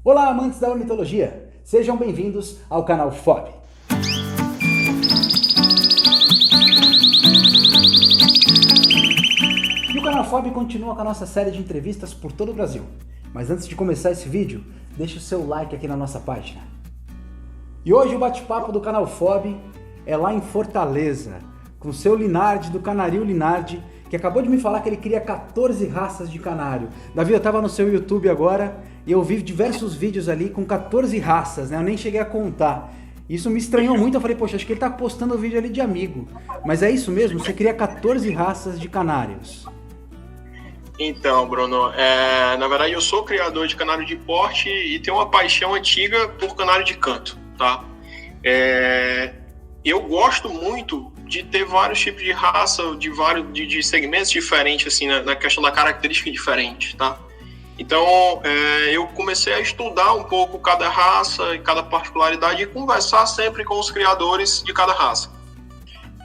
Olá, amantes da ornitologia! Sejam bem-vindos ao canal FOB. E o canal FOB continua com a nossa série de entrevistas por todo o Brasil. Mas antes de começar esse vídeo, deixe o seu like aqui na nossa página. E hoje o bate-papo do canal FOB é lá em Fortaleza, com o seu Linardi, do Canarinho Linardi, que acabou de me falar que ele cria 14 raças de canário. Davi, eu estava no seu YouTube agora e eu vi diversos vídeos ali com 14 raças, né? Eu nem cheguei a contar. Isso me estranhou muito, eu falei, poxa, acho que ele está postando vídeo ali de amigo. Mas é isso mesmo? Você cria 14 raças de canários? Então, Bruno, na verdade eu sou criador de canário de porte e tenho uma paixão antiga por canário de canto, tá? Eu gosto muito de ter vários tipos de raça, de segmentos diferentes, assim, na questão da característica diferente, tá? Então, eu comecei a estudar um pouco cada raça e cada particularidade e conversar sempre com os criadores de cada raça.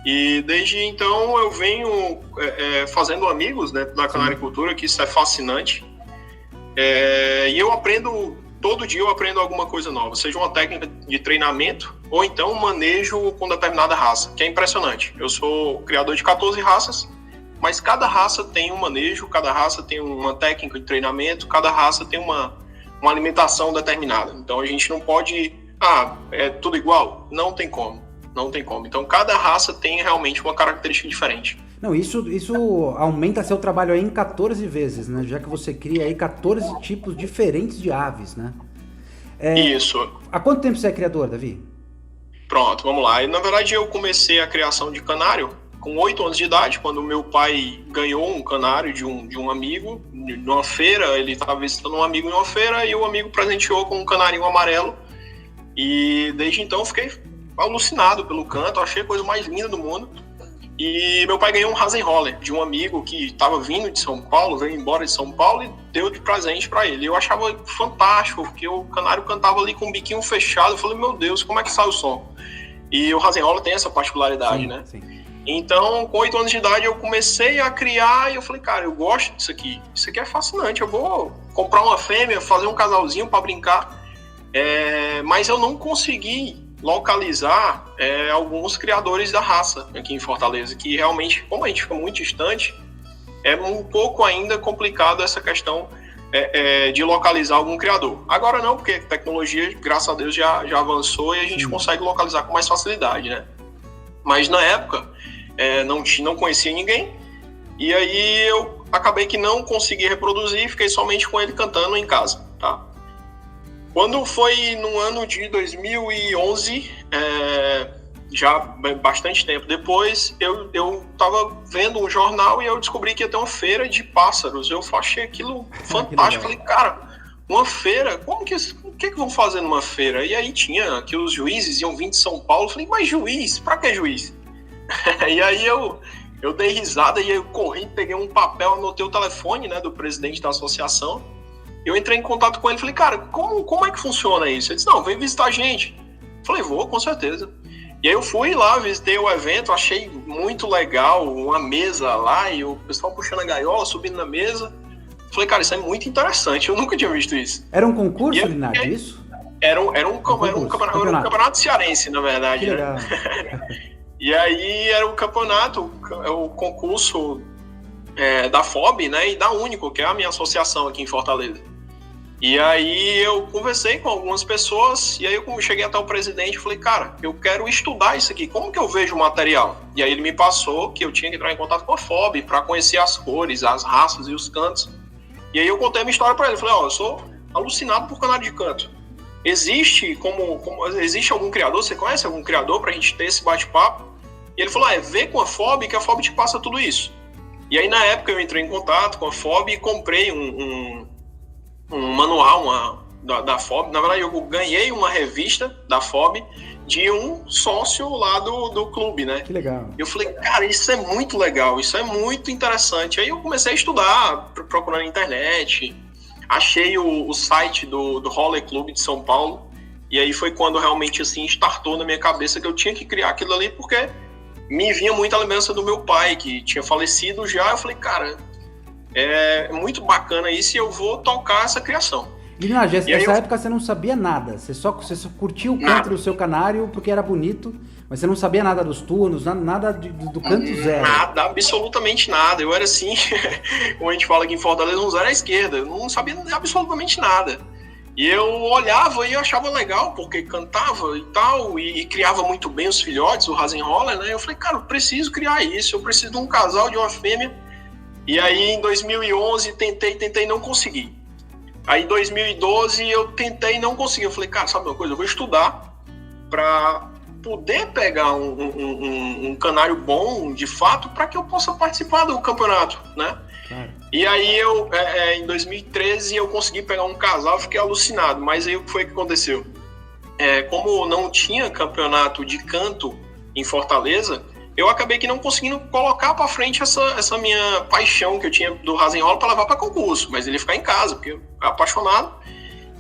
E desde então eu venho fazendo amigos, né, na canaricultura, que isso é fascinante. E eu aprendo, todo dia eu aprendo alguma coisa nova, seja uma técnica de treinamento ou então um manejo com determinada raça, que é impressionante. Eu sou criador de 14 raças, mas cada raça tem um manejo, cada raça tem uma técnica de treinamento, cada raça tem uma alimentação determinada. Então a gente não pode, é tudo igual? Não tem como. Não tem como. Então, cada raça tem realmente uma característica diferente. Não, isso aumenta seu trabalho aí em 14 vezes, né? Já que você cria aí 14 tipos diferentes de aves, né? Isso. Há quanto tempo você é criador, Davi? Pronto, vamos lá. Na verdade, eu comecei a criação de canário com 8 anos de idade, quando meu pai ganhou um canário de um amigo, numa feira. Ele estava visitando um amigo em uma feira e o amigo presenteou com um canarinho amarelo. E desde então eu fiquei alucinado pelo canto, achei a coisa mais linda do mundo. E meu pai ganhou um Hasenholler de um amigo que estava vindo de São Paulo, veio embora de São Paulo e deu de presente para ele. Eu achava fantástico, porque o canário cantava ali com o biquinho fechado. Eu falei, meu Deus, como é que sai o som? E o Hasenholler tem essa particularidade, sim, né? Sim. Então, com 8 anos de idade, eu comecei a criar e eu falei, cara, eu gosto disso aqui. Isso aqui é fascinante, eu vou comprar uma fêmea, fazer um casalzinho para brincar. Mas eu não consegui localizar alguns criadores da raça aqui em Fortaleza, que realmente, como a gente fica muito distante, é um pouco ainda complicado essa questão de localizar algum criador. Agora não, porque a tecnologia, graças a Deus, já avançou e a gente consegue localizar com mais facilidade, né? Mas na época, não conhecia ninguém, e aí eu acabei que não consegui reproduzir, fiquei somente com ele cantando em casa, tá? Quando foi no ano de 2011, já bastante tempo depois, eu estava vendo um jornal e eu descobri que ia ter uma feira de pássaros. Eu achei aquilo fantástico. Falei, cara, uma feira? O que vão fazer numa feira? E aí tinha que os juízes iam vir de São Paulo. Falei, mas juiz? Pra que juiz? E aí eu dei risada e eu corri, peguei um papel, anotei o telefone, né, do presidente da associação. Eu entrei em contato com ele e falei, cara, como é que funciona isso? Ele disse, não, vem visitar a gente. Eu falei, vou, com certeza. E aí eu fui lá, visitei o evento, achei muito legal, uma mesa lá, e o pessoal puxando a gaiola, subindo na mesa. Eu falei, cara, isso é muito interessante, eu nunca tinha visto isso. Era um concurso, Linardi, isso? Era um campeonato cearense, na verdade. Que legal. Né? E aí era o campeonato, o concurso da FOB, né, e da Único, que é a minha associação aqui em Fortaleza. E aí eu conversei com algumas pessoas, e aí eu cheguei até o presidente e falei, cara, eu quero estudar isso aqui, como que eu vejo o material? E aí ele me passou que eu tinha que entrar em contato com a FOB para conhecer as cores, as raças e os cantos. E aí eu contei a minha história para ele, falei, eu sou alucinado por canário de canto. Existe algum criador, você conhece algum criador pra gente ter esse bate-papo? E ele falou, vê com a FOB que a FOB te passa tudo isso. E aí na época eu entrei em contato com a FOB e comprei um manual da FOB. Na verdade, eu ganhei uma revista da FOB de um sócio lá do clube, né? Que legal. Eu falei, cara, isso é muito legal, isso é muito interessante. Aí eu comecei a estudar, procurando na internet, achei o site do Holler Club de São Paulo, e aí foi quando realmente, assim, startou na minha cabeça que eu tinha que criar aquilo ali, porque me vinha muita lembrança do meu pai, que tinha falecido já. Eu falei, cara, é muito bacana isso e eu vou tocar essa criação. E nessa época você não sabia nada, você só curtia o canto do seu canário porque era bonito, mas você não sabia nada dos turnos, nada do canto zero. Nada, absolutamente nada. Eu era assim, como a gente fala aqui em Fortaleza, um zero à esquerda, eu não sabia absolutamente nada. E eu olhava e eu achava legal, porque cantava e tal, e criava muito bem os filhotes, o Hasenholler, né? Eu falei, cara, eu preciso criar isso, eu preciso de um casal, de uma fêmea. E aí em 2011 tentei, não consegui. Aí em 2012 eu tentei e não consegui. Eu falei, cara, sabe uma coisa? Eu vou estudar para poder pegar um canário bom, de fato, para que eu possa participar do campeonato, né? Claro. E aí em 2013 eu consegui pegar um casal, fiquei alucinado. Mas aí o que foi que aconteceu? Como não tinha campeonato de canto em Fortaleza, eu acabei que não conseguindo colocar para frente essa minha paixão que eu tinha do Hasenholler para levar para concurso, mas ele ia ficar em casa, porque eu era apaixonado.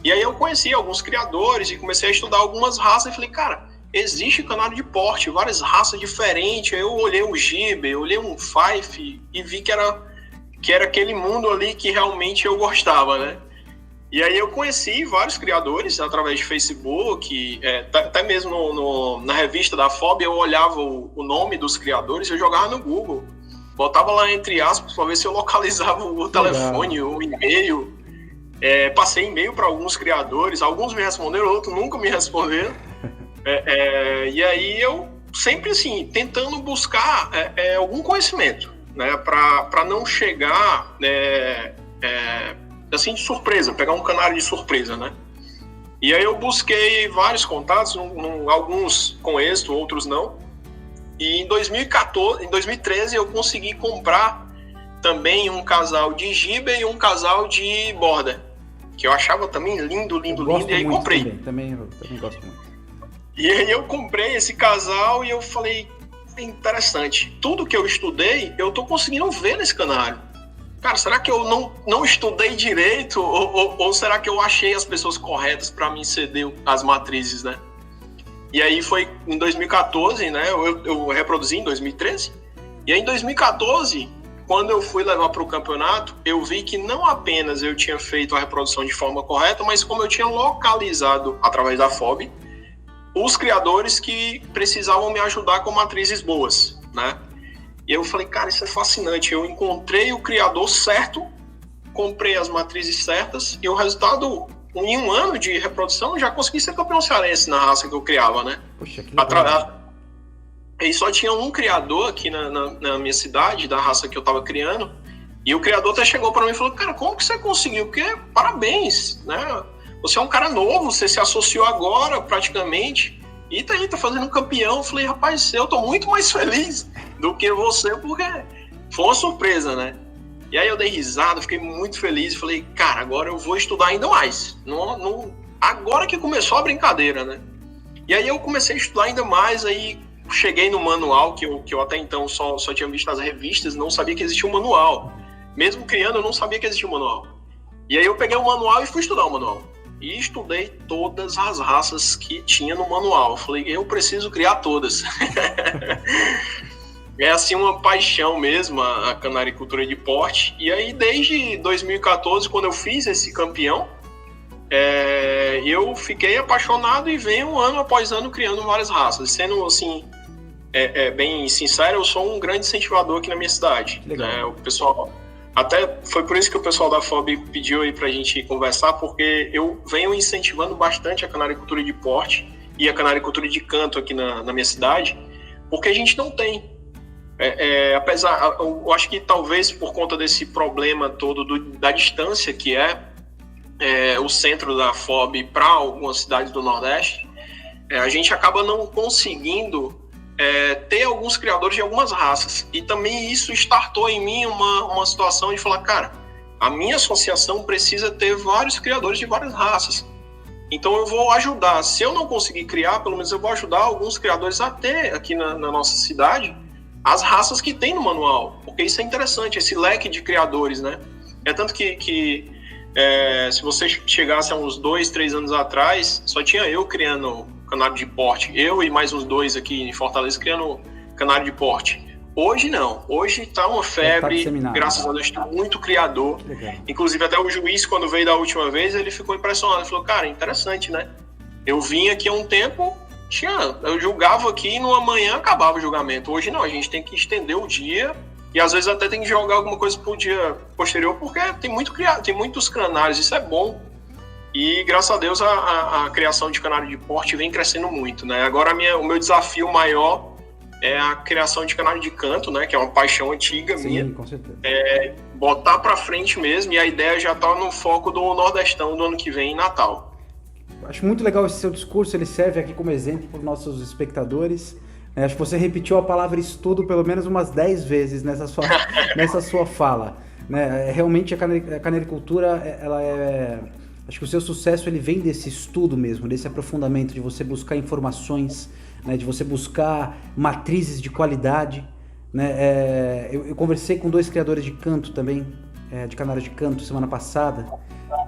E aí eu conheci alguns criadores e comecei a estudar algumas raças e falei, cara, existe canário de porte, várias raças diferentes. Aí eu olhei um Giber, eu olhei um Fife e vi que era aquele mundo ali que realmente eu gostava, né? E aí eu conheci vários criadores através de Facebook, até mesmo na revista da FOB eu olhava o nome dos criadores, eu jogava no Google, botava lá entre aspas para ver se eu localizava o telefone, o e-mail. Passei e-mail para alguns criadores, alguns me responderam, outros nunca me responderam. E aí eu sempre assim, tentando buscar algum conhecimento, né, para não chegar assim de surpresa, pegar um canário de surpresa, né? E aí eu busquei vários contatos, alguns com êxito, outros não. E em 2013 eu consegui comprar também um casal de Giber e um casal de Border, que eu achava também lindo, e aí comprei. Também gosto muito. E aí eu comprei esse casal e eu falei, interessante, tudo que eu estudei, eu tô conseguindo ver nesse canário. Cara, será que eu não estudei direito ou será que eu achei as pessoas corretas para me ceder as matrizes, né? E aí foi em 2014, né? Eu reproduzi em 2013. E aí em 2014, quando eu fui levar para o campeonato, eu vi que não apenas eu tinha feito a reprodução de forma correta, mas como eu tinha localizado, através da FOB, os criadores que precisavam me ajudar com matrizes boas, né? E eu falei, cara, isso é fascinante. Eu encontrei o criador certo, comprei as matrizes certas e o resultado, em um ano de reprodução, eu já consegui ser campeão cearense na raça que eu criava, né? Poxa, que legal. E só tinha um criador aqui na minha cidade, da raça que eu tava criando, e o criador até chegou para mim e falou, cara, como que você conseguiu? Porque, parabéns, né? Você é um cara novo, você se associou agora, praticamente, e tá fazendo um campeão. Eu falei, rapaz, eu tô muito mais feliz do que você, porque foi uma surpresa, né? E aí eu dei risada, fiquei muito feliz, falei, cara, agora eu vou estudar ainda mais. Agora que começou a brincadeira, né? E aí eu comecei a estudar ainda mais, aí cheguei no manual, que eu até então só tinha visto nas revistas, não sabia que existia um manual. Mesmo criando, eu não sabia que existia um manual. E aí eu peguei o manual e fui estudar o manual. E estudei todas as raças que tinha no manual. Eu falei, eu preciso criar todas. É assim uma paixão mesmo, a canaricultura de porte. E aí desde 2014, quando eu fiz esse campeão, eu fiquei apaixonado e venho ano após ano criando várias raças. Sendo assim, bem sincero, eu sou um grande incentivador aqui na minha cidade. O pessoal... Até foi por isso que o pessoal da FOB pediu aí pra gente conversar, porque eu venho incentivando bastante a canaricultura de porte e a canaricultura de canto aqui na minha cidade, porque a gente não tem. Eu acho que talvez por conta desse problema todo da distância que o centro da FOB para algumas cidades do Nordeste, a gente acaba não conseguindo ter alguns criadores de algumas raças. E também isso startou em mim uma situação de falar, cara, a minha associação precisa ter vários criadores de várias raças. Então eu vou ajudar. Se eu não conseguir criar, pelo menos eu vou ajudar alguns criadores a ter aqui na nossa cidade as raças que tem no manual. Porque isso é interessante, esse leque de criadores, né? É tanto que se você chegasse a uns 2, 3 anos atrás, só tinha eu criando canário de porte. Eu e mais uns 2 aqui em Fortaleza criando canário de porte. Hoje não. Hoje tá uma febre, graças a Deus, tem muito criador. Legal. Inclusive até o juiz, quando veio da última vez, ele ficou impressionado. Ele falou, cara, interessante, né? Eu vim aqui há um tempo, eu julgava aqui e numa manhã acabava o julgamento. Hoje não, a gente tem que estender o dia e às vezes até tem que jogar alguma coisa pro dia posterior, porque tem muitos canários, isso é bom. E graças a Deus a criação de canário de porte vem crescendo muito, né? Agora o meu desafio maior é a criação de canário de canto, né? Que é uma paixão antiga minha. Sim, com certeza. Botar pra frente mesmo, e a ideia já tá no foco do Nordestão do ano que vem, em Natal. Acho muito legal esse seu discurso, ele serve aqui como exemplo para os nossos espectadores. Acho que você repetiu a palavra estudo pelo menos umas 10 vezes nessa sua fala. Né? Realmente a canericultura, acho que o seu sucesso ele vem desse estudo mesmo, desse aprofundamento, de você buscar informações, né? De você buscar matrizes de qualidade. Né? Eu conversei com 2 criadores de canto também, de canário de canto, semana passada.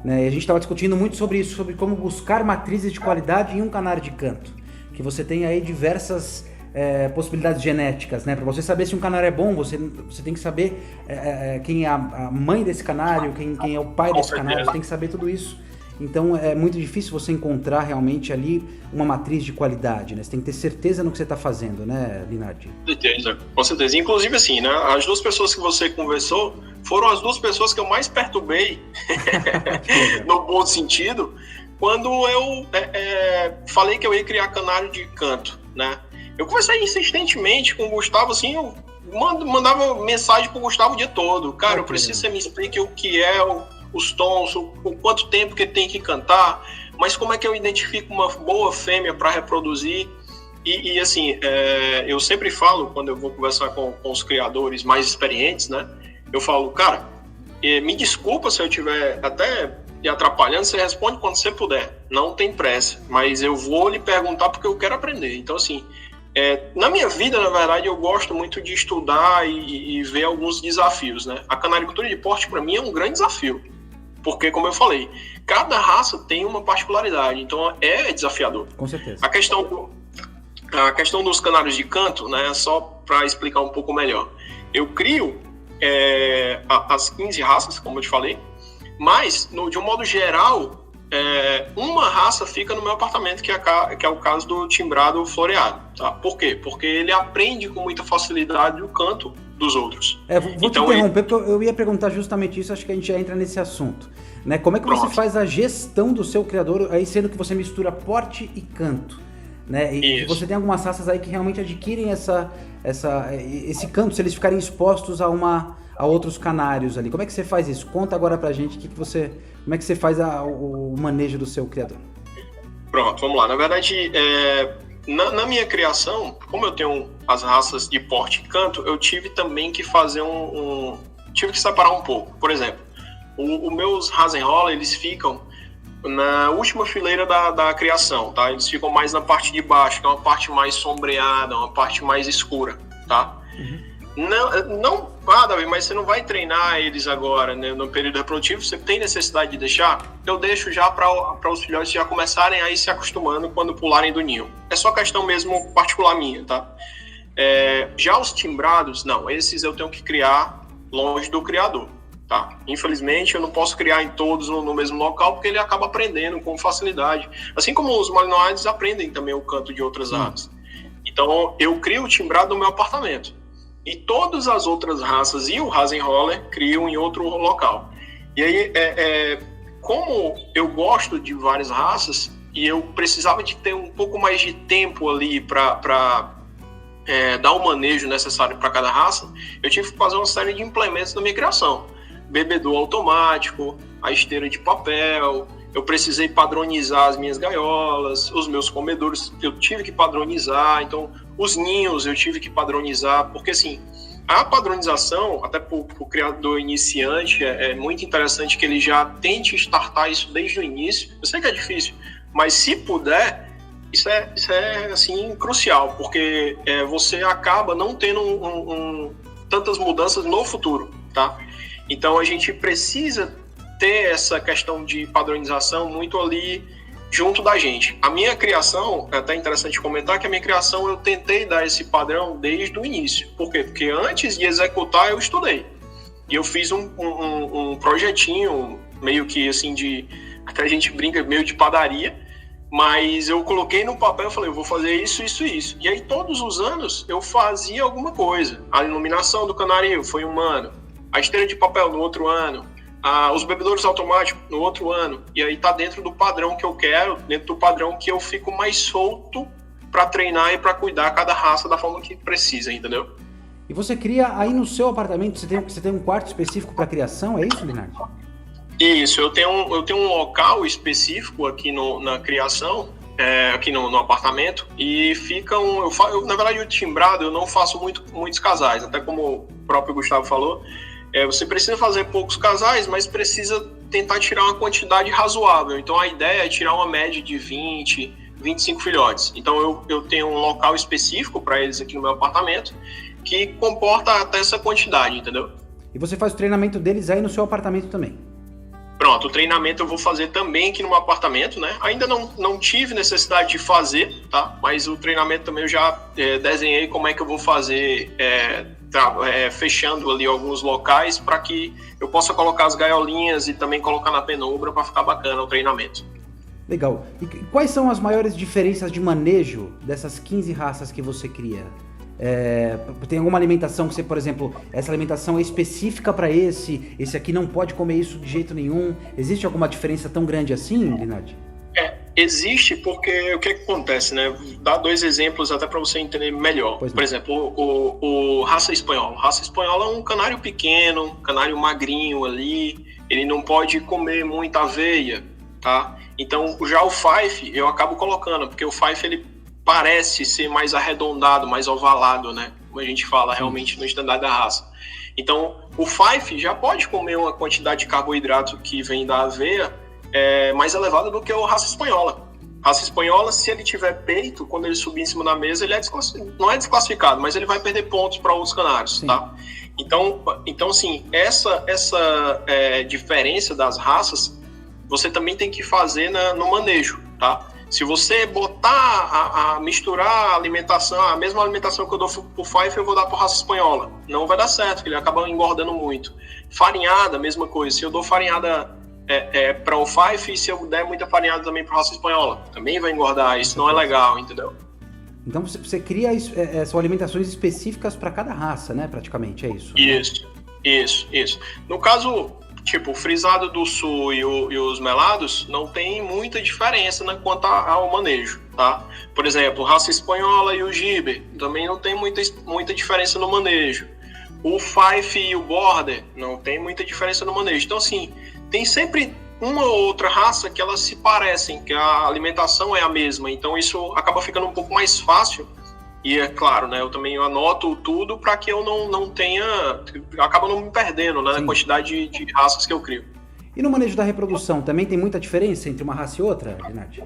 Né? E a gente estava discutindo muito sobre isso, sobre como buscar matrizes de qualidade em um canário de canto. Que você tem aí diversas possibilidades genéticas, né? Para você saber se um canário é bom, você tem que saber quem é a mãe desse canário, quem é o pai desse canário, você tem que saber tudo isso. Então é muito difícil você encontrar realmente ali uma matriz de qualidade, né? Você tem que ter certeza no que você está fazendo, né, Linardi? Com certeza. Inclusive, assim, né, as 2 pessoas que você conversou foram as 2 pessoas que eu mais perturbei, no bom sentido, quando eu falei que eu ia criar canário de canto, né? Eu conversei insistentemente com o Gustavo, assim, eu mandava mensagem pro Gustavo o dia todo. Cara, eu preciso que você me explique o que é os tons, o quanto tempo que tem que cantar, mas como é que eu identifico uma boa fêmea para reproduzir. E assim, eu sempre falo, quando eu vou conversar com os criadores mais experientes, né? Eu falo, cara, me desculpa se eu estiver até lhe atrapalhando, você responde quando você puder. Não tem pressa, mas eu vou lhe perguntar porque eu quero aprender. Então, assim, na minha vida, na verdade, eu gosto muito de estudar e ver alguns desafios, né? A canaricultura de porte, para mim, é um grande desafio. Porque, como eu falei, cada raça tem uma particularidade, então é desafiador. Com certeza. A questão dos canários de canto, né, só para explicar um pouco melhor. Eu crio as 15 raças, como eu te falei, mas, de um modo geral, uma raça fica no meu apartamento, que é o caso do timbrado floreado. Tá? Por quê? Porque ele aprende com muita facilidade o canto dos outros. Vou te interromper, porque eu ia perguntar justamente isso, acho que a gente já entra nesse assunto. Né? Como é que você faz a gestão do seu criador, aí sendo que você mistura porte e canto? Né? E você tem algumas raças aí que realmente adquirem esse canto, se eles ficarem expostos a outros canários ali. Como é que você faz isso? Conta agora pra gente como é que você faz o manejo do seu criador. Pronto, vamos lá. Na verdade, na minha criação, como eu tenho as raças de porte e canto, eu tive também que fazer tive que separar um pouco. Por exemplo, os meus Hasenroller, eles ficam na última fileira da criação, tá? Eles ficam mais na parte de baixo, que é uma parte mais sombreada, uma parte mais escura, tá? Uhum. Não, Davi, mas você não vai treinar eles agora, né, no período reprodutivo, você tem necessidade de deixar? Eu deixo já para os filhotes já começarem a ir se acostumando quando pularem do ninho. É só questão mesmo particular minha, tá? Já os timbrados, não, esses eu tenho que criar longe do criador, tá? Infelizmente, eu não posso criar em todos no mesmo local, porque ele acaba aprendendo com facilidade. Assim como os malinoides aprendem também o canto de outras aves. Então, eu crio o timbrado no meu apartamento. E todas as outras raças e o Hasenroller criam em outro local. E aí, como eu gosto de várias raças, e eu precisava de ter um pouco mais de tempo ali para dar o manejo necessário para cada raça, eu tive que fazer uma série de implementos na minha criação. Bebedouro automático, a esteira de papel, eu precisei padronizar as minhas gaiolas, os meus comedouros eu tive que padronizar, então os ninhos eu tive que padronizar, porque assim, a padronização, até para o criador iniciante, é muito interessante que ele já tente startar isso desde o início. Eu sei que é difícil, mas se puder, isso é assim, crucial, porque você acaba não tendo tantas mudanças no futuro, tá? Então a gente precisa ter essa questão de padronização muito ali junto da gente. A minha criação, é até interessante comentar que a minha criação eu tentei dar esse padrão desde o início. Por quê? Porque antes de executar eu estudei. E eu fiz um projetinho meio que assim até a gente brinca, meio de padaria, mas eu coloquei no papel e falei, eu vou fazer isso, isso e isso. E aí todos os anos eu fazia alguma coisa. A iluminação do canarinho foi um ano, a esteira de papel no outro ano, os bebedouros automáticos no outro ano, e aí tá dentro do padrão que eu quero, dentro do padrão que eu fico mais solto para treinar e para cuidar cada raça da forma que precisa, entendeu? E você cria aí no seu apartamento, você tem um quarto específico para criação, é isso, Linardi? Isso, eu tenho um local específico aqui na criação, aqui no apartamento, e fica na verdade o timbrado eu não faço muitos casais, até como o próprio Gustavo falou. Você precisa fazer poucos casais, mas precisa tentar tirar uma quantidade razoável. Então a ideia é tirar uma média de 20, 25 filhotes. Então eu tenho um local específico para eles aqui no meu apartamento que comporta até essa quantidade, entendeu? E você faz o treinamento deles aí no seu apartamento também? Pronto, o treinamento eu vou fazer também aqui no meu apartamento, né? Ainda não tive necessidade de fazer, tá? Mas o treinamento também eu já desenhei como é que eu vou fazer, fechando ali alguns locais para que eu possa colocar as gaiolinhas e também colocar na penumbra para ficar bacana o treinamento. Legal. E quais são as maiores diferenças de manejo dessas 15 raças que você cria? Tem alguma alimentação que você, por exemplo, essa alimentação é específica para esse aqui não pode comer isso de jeito nenhum? Existe alguma diferença tão grande assim, Linardi? Existe, porque o que acontece, né? Dá 2 exemplos até para você entender melhor. Por exemplo, o raça espanhola. Raça espanhola é um canário pequeno, canário magrinho ali, ele não pode comer muita aveia, tá? Então, já o Fife eu acabo colocando, porque o Fife ele parece ser mais arredondado, mais ovalado, né? Como a gente fala realmente no estandarte da raça. Então, o Fife já pode comer uma quantidade de carboidrato que vem da aveia mais elevada do que o raça espanhola. Raça espanhola, se ele tiver peito, quando ele subir em cima da mesa, ele não é desclassificado, mas ele vai perder pontos para outros canários, sim, tá? Então, sim, essa diferença das raças, você também tem que fazer no manejo, tá? Se você botar misturar a alimentação, a mesma alimentação que eu dou pro Fife, eu vou dar pro raça espanhola. Não vai dar certo, porque ele acaba engordando muito. Farinhada, mesma coisa. Se eu dou farinhada para o Fife, se eu der muita farinhada também pro raça espanhola, também vai engordar. Isso não é legal, entendeu? Então você cria são alimentações específicas para cada raça, né? Praticamente, é isso. Isso. No caso, tipo, o frisado do sul e os melados não tem muita diferença quanto ao manejo, tá? Por exemplo, raça espanhola e o Gibber também não tem muita diferença no manejo. O Fife e o Border não tem muita diferença no manejo. Então, assim, tem sempre uma ou outra raça que elas se parecem, que a alimentação é a mesma. Então, isso acaba ficando um pouco mais fácil. E é claro, né, eu também anoto tudo para que eu não tenha, acaba não me perdendo, né, na quantidade de raças que eu crio. E no manejo da reprodução, também tem muita diferença entre uma raça e outra, Linardi?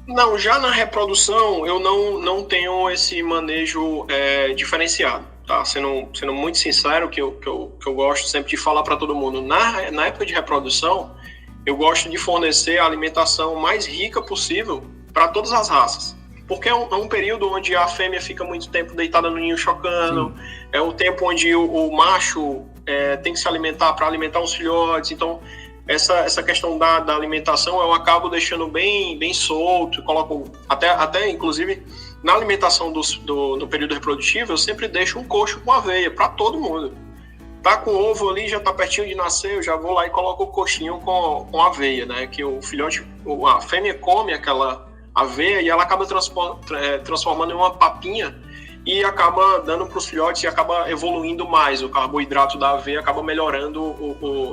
Não, já na reprodução eu não tenho esse manejo diferenciado, tá? Sendo muito sincero, que eu gosto sempre de falar para todo mundo, na época de reprodução, eu gosto de fornecer a alimentação mais rica possível para todas as raças. Porque é um período onde a fêmea fica muito tempo deitada no ninho chocando, é o tempo onde o macho tem que se alimentar para alimentar os filhotes. Então, essa questão da alimentação eu acabo deixando bem solto, coloco até inclusive, na alimentação no período reprodutivo, eu sempre deixo um coxo com aveia para todo mundo. Tá com o ovo ali, já tá pertinho de nascer, eu já vou lá e coloco o coxinho com aveia, né? Que o filhote, a fêmea come aquela aveia e ela acaba transformando em uma papinha e acaba dando para os filhotes e acaba evoluindo mais. O carboidrato da aveia acaba melhorando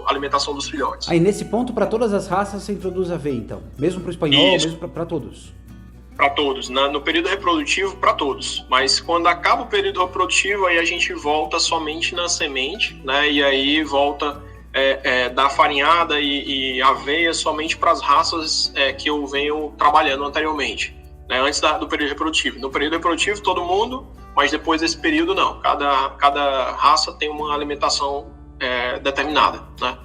a alimentação dos filhotes. Aí nesse ponto, para todas as raças, você introduz aveia, então? Mesmo para o espanhol, mesmo para todos? Para todos. No período reprodutivo, para todos. Mas quando acaba o período reprodutivo, aí a gente volta somente na semente, né? E aí volta da farinhada e aveia somente para as raças que eu venho trabalhando anteriormente, né, antes do período reprodutivo. No período reprodutivo, todo mundo, mas depois desse período, não. Cada raça tem uma alimentação determinada, né?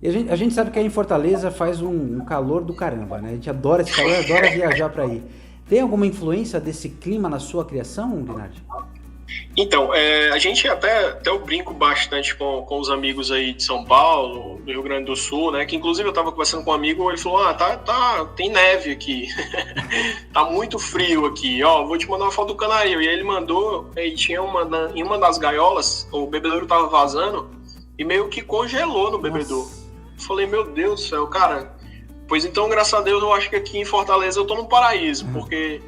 E a gente sabe que aí em Fortaleza faz um calor do caramba, né? A gente adora esse calor, adora viajar para aí. Tem alguma influência desse clima na sua criação, Linardi? Então, a gente até eu brinco bastante com os amigos aí de São Paulo, do Rio Grande do Sul, né? Que inclusive eu estava conversando com um amigo, ele falou, tem neve aqui, tá muito frio aqui, ó, vou te mandar uma foto do canarinho. E aí ele mandou, e tinha em uma das gaiolas, o bebedouro tava vazando e meio que congelou no bebedouro. Falei, meu Deus do céu, cara, pois então, graças a Deus, eu acho que aqui em Fortaleza eu tô no paraíso, porque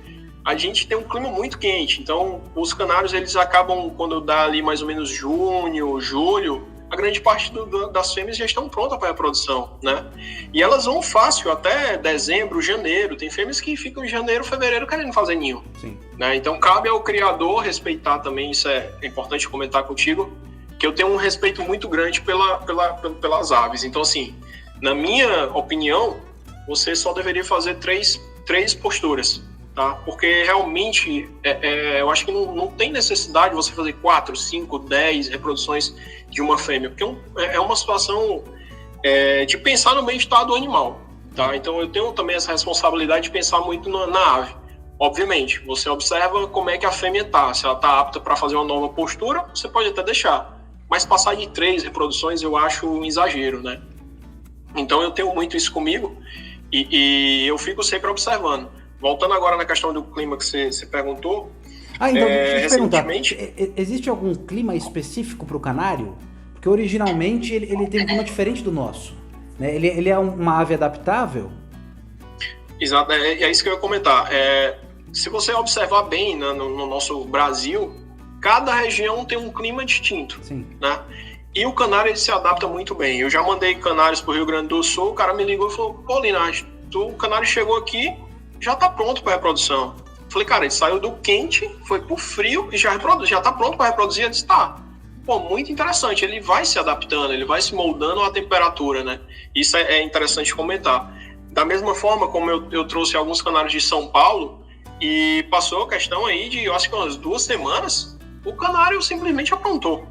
a gente tem um clima muito quente, então os canários eles acabam, quando dá ali mais ou menos junho, julho, a grande parte das fêmeas já estão prontas para a reprodução, né? E elas vão fácil até dezembro, janeiro. Tem fêmeas que ficam em janeiro, fevereiro querendo fazer ninho. Sim. Né? Então cabe ao criador respeitar também, isso é importante comentar contigo, que eu tenho um respeito muito grande pelas aves. Então assim, na minha opinião, você só deveria fazer três posturas. Tá? Porque realmente eu acho que não tem necessidade de você fazer 4, 5, 10 reproduções de uma fêmea, porque é uma situação de pensar no bem-estar do animal. Tá? Então eu tenho também essa responsabilidade de pensar muito na ave. Obviamente, você observa como é que a fêmea está. Se ela está apta para fazer uma nova postura, você pode até deixar. Mas passar de 3 reproduções eu acho um exagero, né? Então eu tenho muito isso comigo e eu fico sempre observando. Voltando agora na questão do clima que você perguntou. Então, deixa eu te perguntar, existe algum clima específico para o canário? Porque originalmente ele tem um clima diferente do nosso. Né? Ele é uma ave adaptável? Exato, é isso que eu ia comentar. Se você observar bem no nosso Brasil, cada região tem um clima distinto. Sim. Né? E o canário ele se adapta muito bem. Eu já mandei canários para o Rio Grande do Sul, o cara me ligou e falou, pô, Linardi, o canário chegou aqui, já está pronto para reprodução. Falei, cara, ele saiu do quente, foi pro frio e já está pronto para reproduzir. Ele disse, tá. Pô, muito interessante. Ele vai se adaptando, ele vai se moldando à temperatura, né? Isso é interessante comentar. Da mesma forma como eu trouxe alguns canários de São Paulo e passou a questão aí de, eu acho que umas 2 semanas, o canário simplesmente aprontou.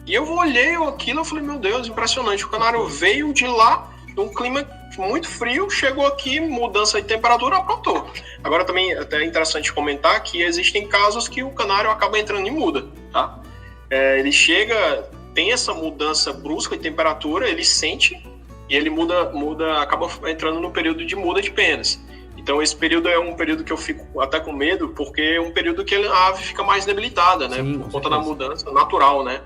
E eu olhei aquilo e falei, meu Deus, impressionante. O canário veio de lá, num clima muito frio, chegou aqui, mudança de temperatura, aprontou. Agora também até é interessante comentar que existem casos que o canário acaba entrando em muda, tá? Ele chega, tem essa mudança brusca de temperatura, ele sente e ele acaba entrando no período de muda de penas. Então esse período é um período que eu fico até com medo, porque é um período que a ave fica mais debilitada, né? Sim, por conta da mudança natural, né?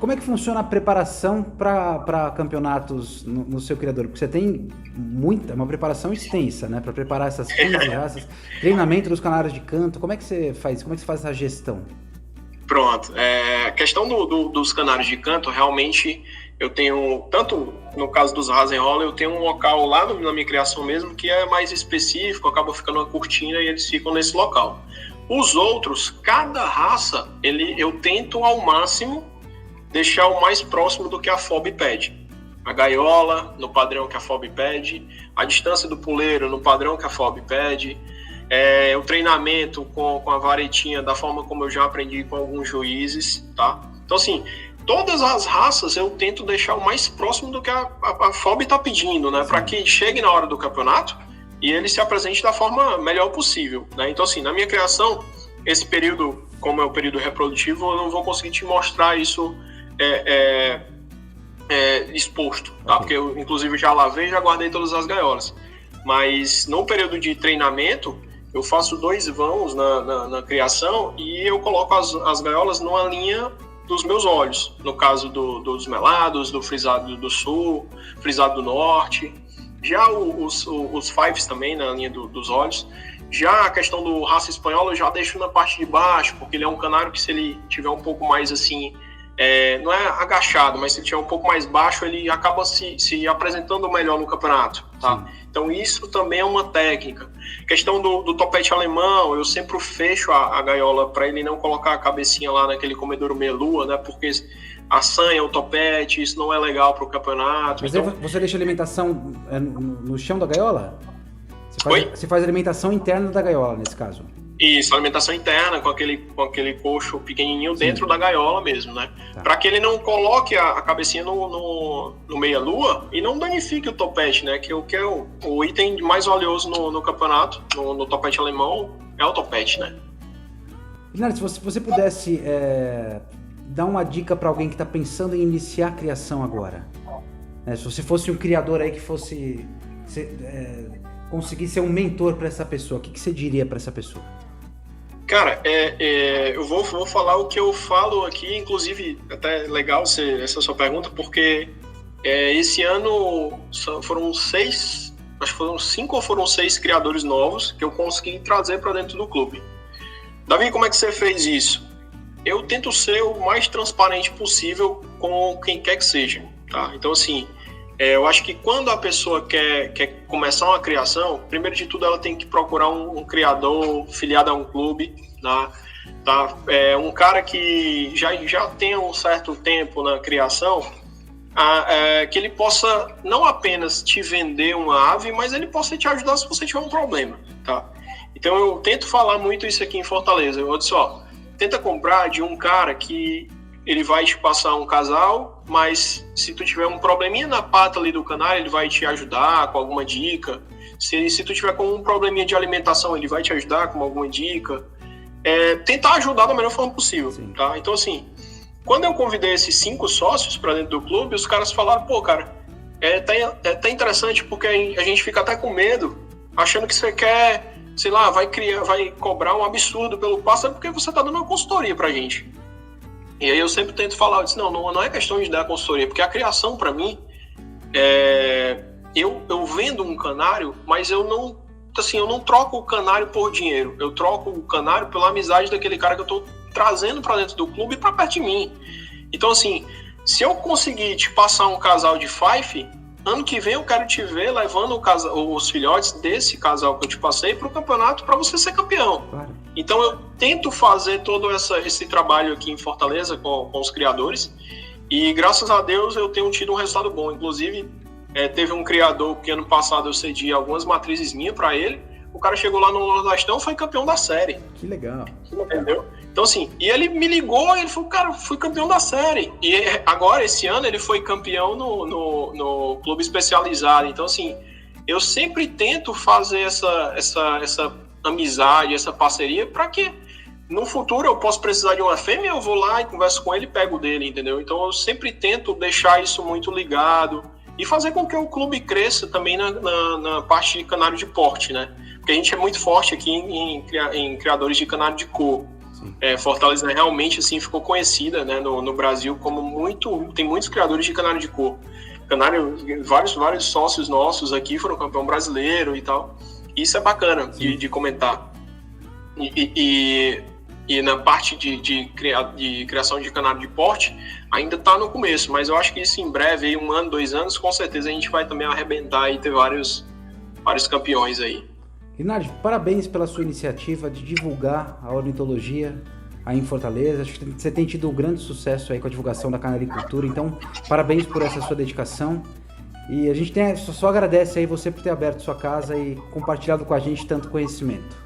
Como é que funciona a preparação para campeonatos no seu criador? Porque você tem uma preparação extensa, né? Para preparar essas 15 raças, treinamento dos canários de canto. Como é que você faz? Como é que você faz essa gestão? Pronto. A questão dos canários de canto, realmente eu tenho, tanto no caso dos Hasenroller, eu tenho um local lá na minha criação mesmo que é mais específico, acaba ficando uma cortina e eles ficam nesse local. Os outros, cada raça, eu tento ao máximo deixar o mais próximo do que a FOB pede. A gaiola, no padrão que a FOB pede, a distância do puleiro, no padrão que a FOB pede, o treinamento com a varetinha, da forma como eu já aprendi com alguns juízes, tá? Então, assim, todas as raças eu tento deixar o mais próximo do que a FOB está pedindo, né? Para que chegue na hora do campeonato e ele se apresente da forma melhor possível, né? Então, assim, na minha criação, esse período, como é o período reprodutivo, eu não vou conseguir te mostrar isso exposto, tá? Porque eu inclusive já lavei e já guardei todas as gaiolas, mas no período de treinamento eu faço 2 vãos na criação e eu coloco as gaiolas numa linha dos meus olhos, no caso dos melados, do frisado do sul, frisado do norte, já os fives também na linha dos olhos. Já a questão do raça espanhola eu já deixo na parte de baixo, porque ele é um canário que, se ele tiver um pouco mais assim, não é agachado, mas se ele tiver um pouco mais baixo, ele acaba se apresentando melhor no campeonato, tá? Então isso também é uma técnica. Questão do topete alemão, eu sempre fecho a gaiola para ele não colocar a cabecinha lá naquele comedouro meia-lua, né? Porque assanha o topete, isso não é legal para o campeonato. Mas então... aí você deixa a alimentação no chão da gaiola? Oi? Você faz a alimentação interna da gaiola, nesse caso? Isso, alimentação interna, com aquele coxo pequenininho dentro da gaiola mesmo, né? Tá. Para que ele não coloque a cabecinha no meia-lua e não danifique o topete, né? Que é o item mais valioso no campeonato, no topete alemão, é o topete, né? Linhares, se você pudesse dar uma dica para alguém que está pensando em iniciar a criação agora, né? Se você fosse um criador aí que fosse conseguir ser um mentor para essa pessoa, o que você diria para essa pessoa? Cara, eu vou falar o que eu falo aqui, inclusive, até legal essa sua pergunta, porque esse ano foram 6, acho que foram 5 ou foram 6 criadores novos que eu consegui trazer para dentro do clube. Davi, como é que você fez isso? Eu tento ser o mais transparente possível com quem quer que seja, tá? Então, assim, eu acho que quando a pessoa quer começar uma criação, primeiro de tudo ela tem que procurar um criador filiado a um clube, tá? Um cara que já tenha um certo tempo na criação, que ele possa não apenas te vender uma ave, mas ele possa te ajudar se você tiver um problema, tá? Então eu tento falar muito isso aqui em Fortaleza. Eu disse, tenta comprar de um cara que ele vai te passar um casal, mas se tu tiver um probleminha na pata ali do canário, ele vai te ajudar com alguma dica. Se tu tiver com um probleminha de alimentação, ele vai te ajudar com alguma dica. Tentar ajudar da melhor forma possível, tá? Então, assim, quando eu convidei esses 5 sócios para dentro do clube, os caras falaram, pô, cara, tá interessante porque a gente fica até com medo, achando que você quer, sei lá, vai cobrar um absurdo pelo pássaro porque você tá dando uma consultoria pra gente. E aí eu sempre tento falar, eu disse, não é questão de dar consultoria, porque a criação para mim, eu vendo um canário, mas eu não troco o canário por dinheiro, eu troco o canário pela amizade daquele cara que eu tô trazendo para dentro do clube e para perto de mim. Então, assim, se eu conseguir te passar um casal de Fife, ano que vem eu quero te ver levando os filhotes desse casal que eu te passei para o campeonato para você ser campeão. Claro. Então eu tento fazer todo esse trabalho aqui em Fortaleza com os criadores e graças a Deus eu tenho tido um resultado bom. Inclusive teve um criador que ano passado eu cedi algumas matrizes minhas para ele. O cara chegou lá no Nordestão, foi campeão da série. Que legal. Entendeu? Então, assim, e ele me ligou e ele falou, cara, fui campeão da série. E agora, esse ano, ele foi campeão no clube especializado. Então, assim, eu sempre tento fazer essa amizade, essa parceria, para que no futuro eu possa precisar de uma fêmea, eu vou lá e converso com ele e pego dele, entendeu? Então, eu sempre tento deixar isso muito ligado e fazer com que o clube cresça também na parte de canário de porte, né? Porque a gente é muito forte aqui em criadores de canário de cor. Fortaleza realmente assim, ficou conhecida, né, no Brasil como tem muitos criadores de canário de cor. Vários sócios nossos aqui foram campeão brasileiro e tal. Isso é bacana de comentar. E na parte de criação de canário de porte, ainda está no começo, mas eu acho que isso em breve, aí, 1 ano, 2 anos, com certeza a gente vai também arrebentar e ter vários campeões aí. Linhares, parabéns pela sua iniciativa de divulgar a ornitologia aí em Fortaleza. Acho que você tem tido um grande sucesso aí com a divulgação da canaricultura, então parabéns por essa sua dedicação. E a gente só agradece aí você por ter aberto sua casa e compartilhado com a gente tanto conhecimento.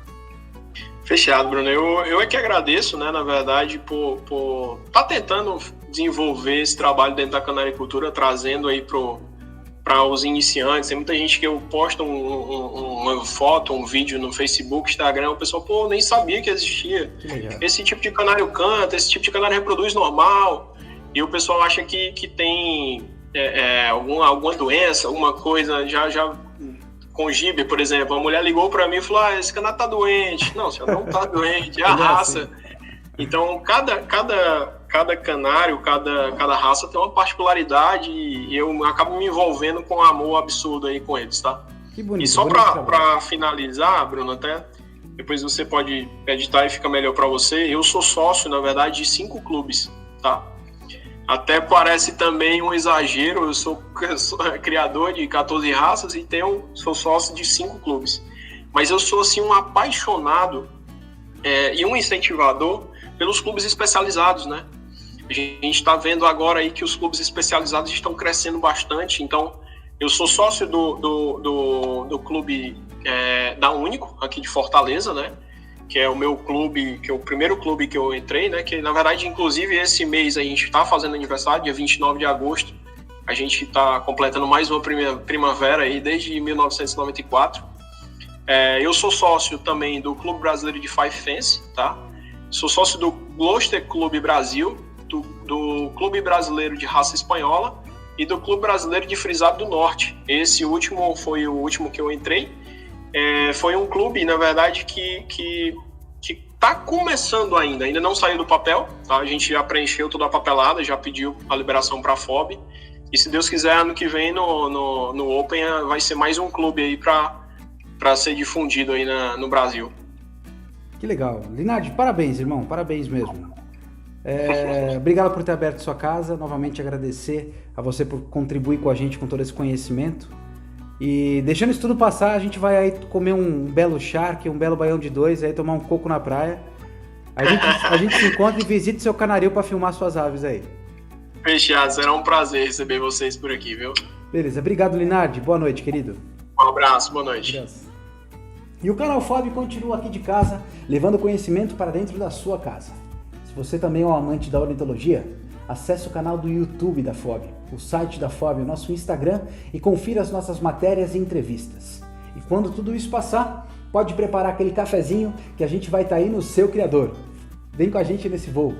Fechado, Bruno. Eu é que agradeço, né, na verdade, por estar tentando desenvolver esse trabalho dentro da canaricultura, trazendo aí para os iniciantes. Tem muita gente que eu posto uma foto, um vídeo no Facebook, Instagram, o pessoal, nem sabia que existia. Esse tipo de canário canta, esse tipo de canário reproduz normal, e o pessoal acha que tem alguma doença, alguma coisa, já com gibe, por exemplo. A mulher ligou para mim e falou, esse canário tá doente. Não, senhor, não tá doente, é a raça. Então, cada canário, cada raça tem uma particularidade e eu acabo me envolvendo com um amor absurdo aí com eles, tá? Que bonito. E só para finalizar, Bruno, até depois você pode editar e fica melhor para você, eu sou sócio, na verdade, de 5 clubes, tá? Até parece também um exagero, eu sou criador de 14 raças e sou sócio de 5 clubes. Mas eu sou, assim, um apaixonado e um incentivador pelos clubes especializados, né? A gente está vendo agora aí que os clubes especializados estão crescendo bastante, então eu sou sócio do clube da Único, aqui de Fortaleza, né? que é o meu clube, que é o primeiro clube que eu entrei, né? Que na verdade, inclusive, esse mês a gente está fazendo aniversário, dia 29 de agosto. A gente está completando mais uma primavera aí desde 1994. Eu sou sócio também do Clube Brasileiro de Five Fence, tá? Sou sócio do Gloucester Clube Brasil, do Clube Brasileiro de Raça Espanhola e do Clube Brasileiro de Frisado do Norte. Esse último foi o último que eu entrei. Foi um clube, na verdade, que está começando ainda não saiu do papel, tá? A gente já preencheu toda a papelada, já pediu a liberação para a FOB, e se Deus quiser, ano que vem no Open vai ser mais um clube aí para ser difundido aí no Brasil. Que legal. Linardi, parabéns, irmão, parabéns mesmo. Obrigado por ter aberto sua casa, novamente agradecer a você por contribuir com a gente com todo esse conhecimento. E deixando isso tudo passar, a gente vai aí comer um belo charque, um belo baião de dois, aí tomar um coco na praia. A gente se encontra e visita seu canaril para filmar suas aves aí. Fechado, será um prazer receber vocês por aqui, viu? Beleza, obrigado, Linardi. Boa noite, querido. Um abraço, boa noite. Obrigado. E o canal FOB continua aqui de casa, levando conhecimento para dentro da sua casa. Se você também é um amante da ornitologia, acesse o canal do YouTube da FOB, o site da FOB, o nosso Instagram e confira as nossas matérias e entrevistas. E quando tudo isso passar, pode preparar aquele cafezinho que a gente vai estar aí no seu criador. Vem com a gente nesse voo.